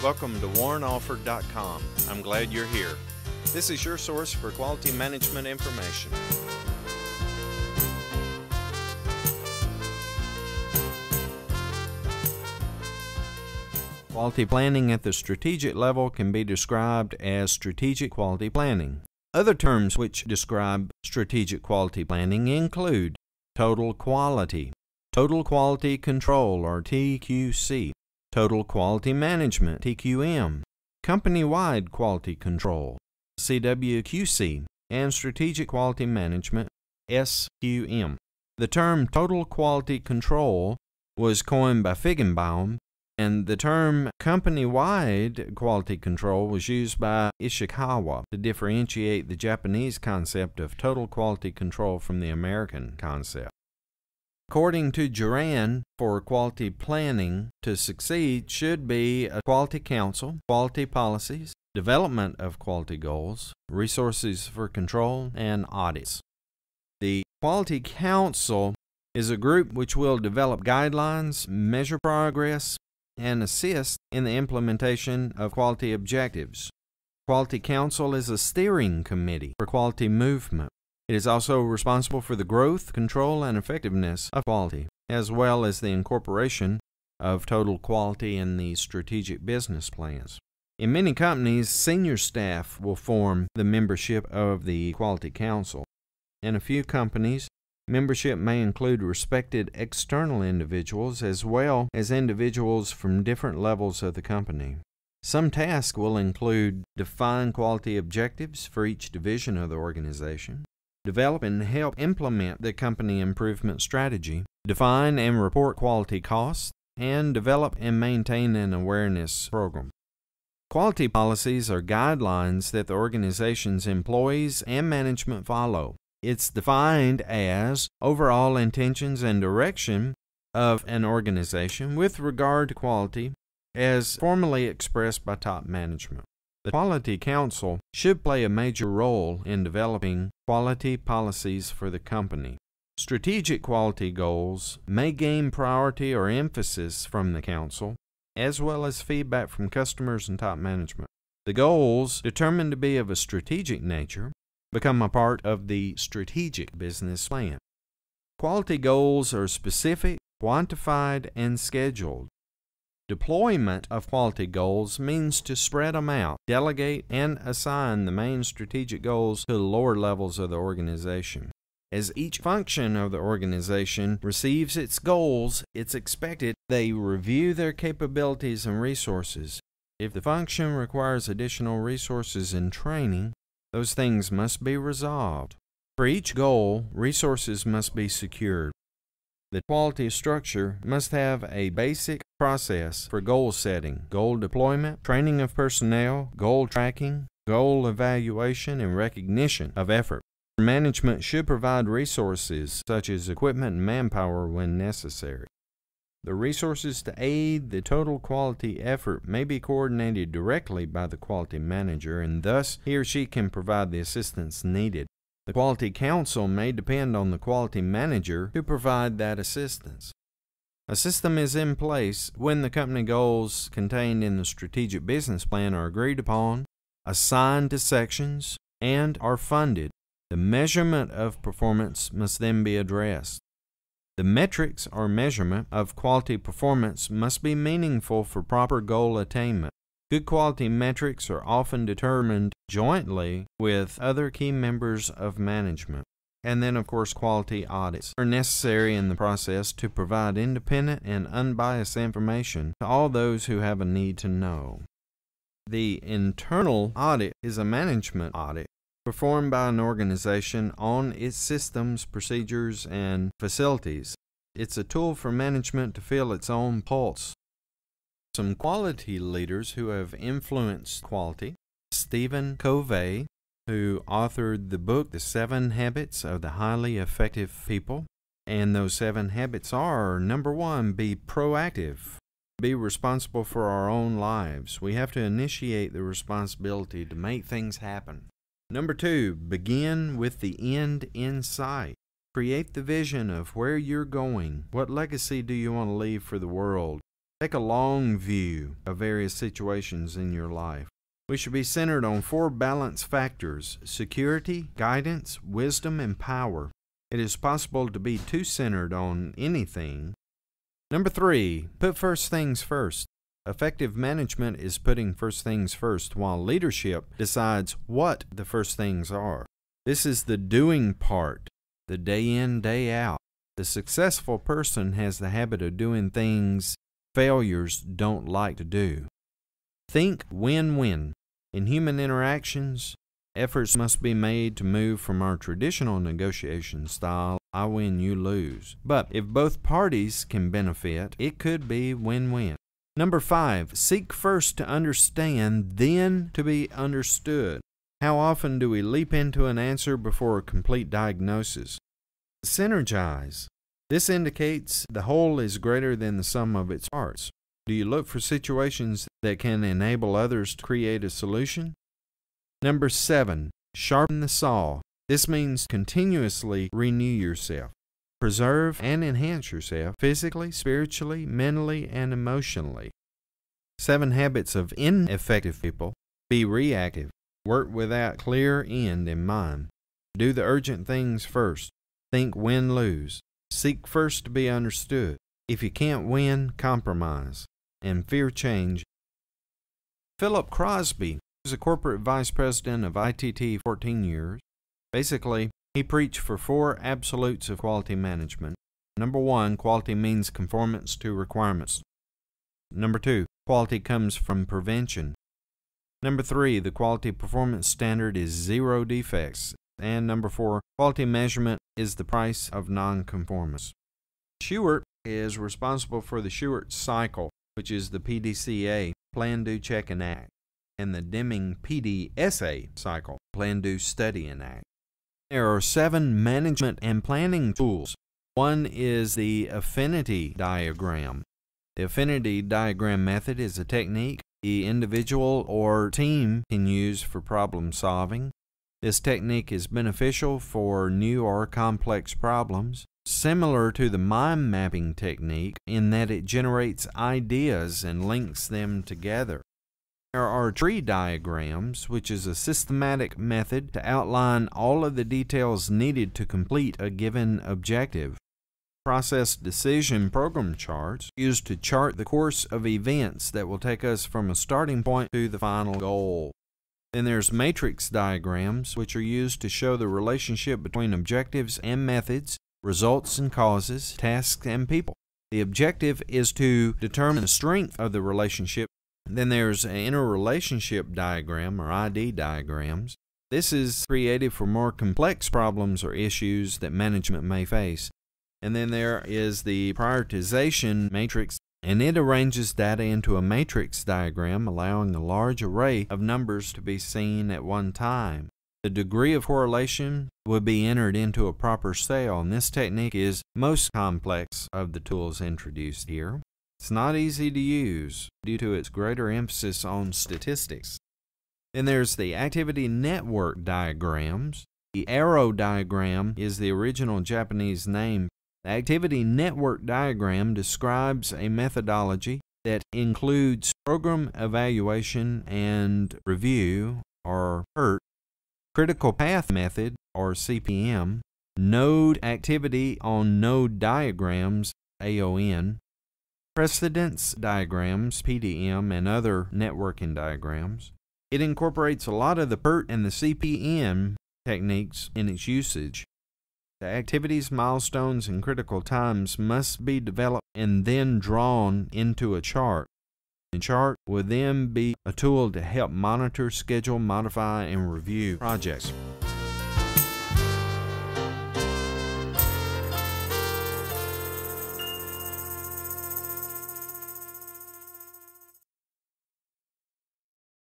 Welcome to WarrenAlford.com. I'm glad you're here. This is your source for quality management information. Quality planning at the strategic level can be described as strategic quality planning. Other terms which describe strategic quality planning include total quality control or TQC, total quality management TQM, company-wide quality control CWQC, and strategic quality management SQM. The term total quality control was coined by Feigenbaum, and the term company-wide quality control was used by Ishikawa to differentiate the Japanese concept of total quality control from the American concept. According to Juran, for quality planning to succeed should be a quality council, quality policies, development of quality goals, resources for control, and audits. The Quality Council is a group which will develop guidelines, measure progress, and assist in the implementation of quality objectives. Quality Council is a steering committee for quality movement. It is also responsible for the growth, control, and effectiveness of quality, as well as the incorporation of total quality in the strategic business plans. In many companies, senior staff will form the membership of the Quality Council. In a few companies, membership may include respected external individuals as well as individuals from different levels of the company. Some tasks will include define quality objectives for each division of the organization, develop and help implement the company improvement strategy, define and report quality costs, and develop and maintain an awareness program. Quality policies are guidelines that the organization's employees and management follow. It's defined as overall intentions and direction of an organization with regard to quality as formally expressed by top management. The Quality Council should play a major role in developing quality policies for the company. Strategic quality goals may gain priority or emphasis from the Council, as well as feedback from customers and top management. The goals, determined to be of a strategic nature, become a part of the strategic business plan. Quality goals are specific, quantified, and scheduled. Deployment of quality goals means to spread them out, delegate, and assign the main strategic goals to the lower levels of the organization. As each function of the organization receives its goals, it's expected they review their capabilities and resources. If the function requires additional resources and training, those things must be resolved. For each goal, resources must be secured. The quality structure must have a basic process for goal setting, goal deployment, training of personnel, goal tracking, goal evaluation, and recognition of effort. Management should provide resources such as equipment and manpower when necessary. The resources to aid the total quality effort may be coordinated directly by the quality manager, and thus he or she can provide the assistance needed. The Quality Council may depend on the quality manager to provide that assistance. A system is in place when the company goals contained in the strategic business plan are agreed upon, assigned to sections, and are funded. The measurement of performance must then be addressed. The metrics or measurement of quality performance must be meaningful for proper goal attainment. Good quality metrics are often determined jointly with other key members of management. And then, of course, quality audits are necessary in the process to provide independent and unbiased information to all those who have a need to know. The internal audit is a management audit performed by an organization on its systems, procedures, and facilities. It's a tool for management to feel its own pulse. Some quality leaders who have influenced quality: Stephen Covey, who authored the book The 7 Habits of the Highly Effective People. And those 7 habits are, number 1, be proactive. Be responsible for our own lives. We have to initiate the responsibility to make things happen. Number 2, begin with the end in sight. Create the vision of where you're going. What legacy do you want to leave for the world? Take a long view of various situations in your life. We should be centered on 4 balance factors: security, guidance, wisdom, and power. It is possible to be too centered on anything. Number 3, put first things first. Effective management is putting first things first, while leadership decides what the first things are. This is the doing part, the day in, day out. The successful person has the habit of doing things failures don't like to do. Think win-win. In human interactions, efforts must be made to move from our traditional negotiation style, I win, you lose. But if both parties can benefit, it could be win-win. Number 5, seek first to understand, then to be understood. How often do we leap into an answer before a complete diagnosis? Synergize. This indicates the whole is greater than the sum of its parts. Do you look for situations that can enable others to create a solution? Number 7, sharpen the saw. This means continuously renew yourself. Preserve and enhance yourself physically, spiritually, mentally, and emotionally. 7 habits of ineffective people. Be reactive. Work without clear end in mind. Do the urgent things first. Think win-lose. Seek first to be understood. If you can't win, compromise. And fear change. Philip Crosby was a corporate vice president of ITT 14 years. Basically, he preached for 4 absolutes of quality management. Number 1, quality means conformance to requirements. Number 2, quality comes from prevention. Number 3, the quality performance standard is 0 defects. And number 4, quality measurement is the price of non-conformance. Shewart is responsible for the Shewart cycle, which is the PDCA, Plan, Do, Check, and Act, and the Deming PDSA cycle, Plan, Do, Study, and Act. There are 7 management and planning tools. One is the Affinity Diagram. The Affinity Diagram method is a technique the individual or team can use for problem solving. This technique is beneficial for new or complex problems, similar to the mind mapping technique in that it generates ideas and links them together. There are tree diagrams, which is a systematic method to outline all of the details needed to complete a given objective. Process decision program charts used to chart the course of events that will take us from a starting point to the final goal. Then there's matrix diagrams, which are used to show the relationship between objectives and methods, results and causes, tasks and people. The objective is to determine the strength of the relationship. Then there's an interrelationship diagram, or ID diagrams. This is created for more complex problems or issues that management may face. And then there is the Prioritization Matrix, and it arranges data into a matrix diagram, allowing a large array of numbers to be seen at one time. The degree of correlation would be entered into a proper cell, and this technique is most complex of the tools introduced here. It's not easy to use due to its greater emphasis on statistics. Then there's the activity network diagrams. The arrow diagram is the original Japanese name. The activity network diagram describes a methodology that includes program evaluation and review, or PERT, critical path method, or CPM, node activity on node diagrams, AON, precedence diagrams, PDM, and other networking diagrams. It incorporates a lot of the PERT and the CPM techniques in its usage. The activities, milestones, and critical times must be developed and then drawn into a chart. The chart will then be a tool to help monitor, schedule, modify, and review projects.